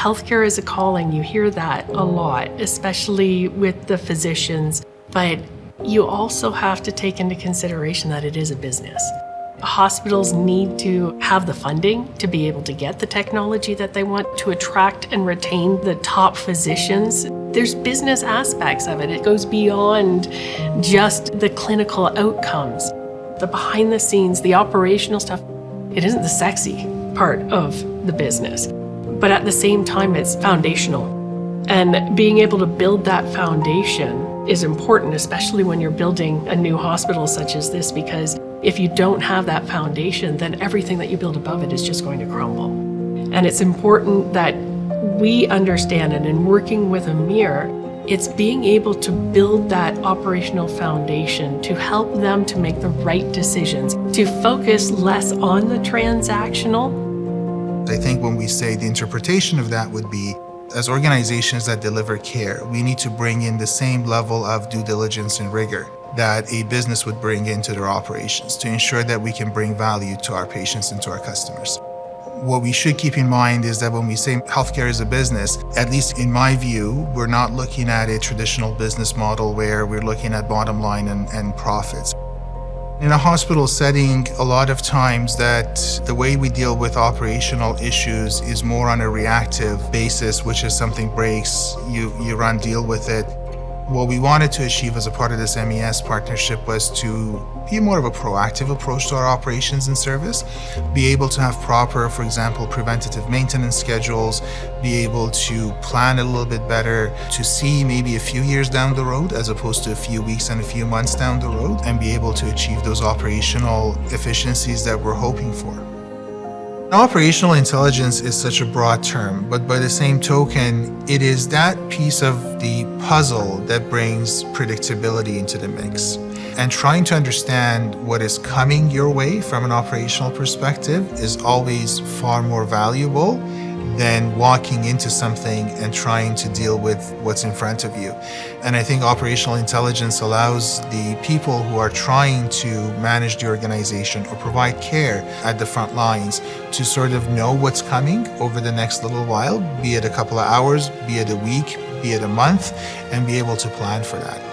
Healthcare is a calling. You hear that a lot, especially with the physicians. But you also have to take into consideration that it is a business. Hospitals need to have the funding to be able to get the technology that they want to attract and retain the top physicians. There's business aspects of it. It goes beyond just the clinical outcomes. The behind the scenes, the operational stuff, it isn't the sexy part of the business. But at the same time, it's foundational. And being able to build that foundation is important, especially when you're building a new hospital such as this, because if you don't have that foundation, then everything that you build above it is just going to crumble. And it's important that we understand it. In working with Amir, it's being able to build that operational foundation to help them to make the right decisions, to focus less on the transactional. I think when we say the interpretation of that would be, as organizations that deliver care, we need to bring in the same level of due diligence and rigor that a business would bring into their operations to ensure that we can bring value to our patients and to our customers. What we should keep in mind is that when we say healthcare is a business, at least in my view, we're not looking at a traditional business model where we're looking at bottom line and profits. In a hospital setting, a lot of times that the way we deal with operational issues is more on a reactive basis, which is something breaks, you run, deal with it. What we wanted to achieve as a part of this MES partnership was to be more of a proactive approach to our operations and service, be able to have proper, for example, preventative maintenance schedules, be able to plan a little bit better, to see maybe a few years down the road as opposed to a few weeks and a few months down the road, and be able to achieve those operational efficiencies that we're hoping for. Operational intelligence is such a broad term, but by the same token, it is that piece of the puzzle that brings predictability into the mix. And trying to understand what is coming your way from an operational perspective is always far more valuable than walking into something and trying to deal with what's in front of you. And I think operational intelligence allows the people who are trying to manage the organization or provide care at the front lines to sort of know what's coming over the next little while, be it a couple of hours, be it a week, be it a month, and be able to plan for that.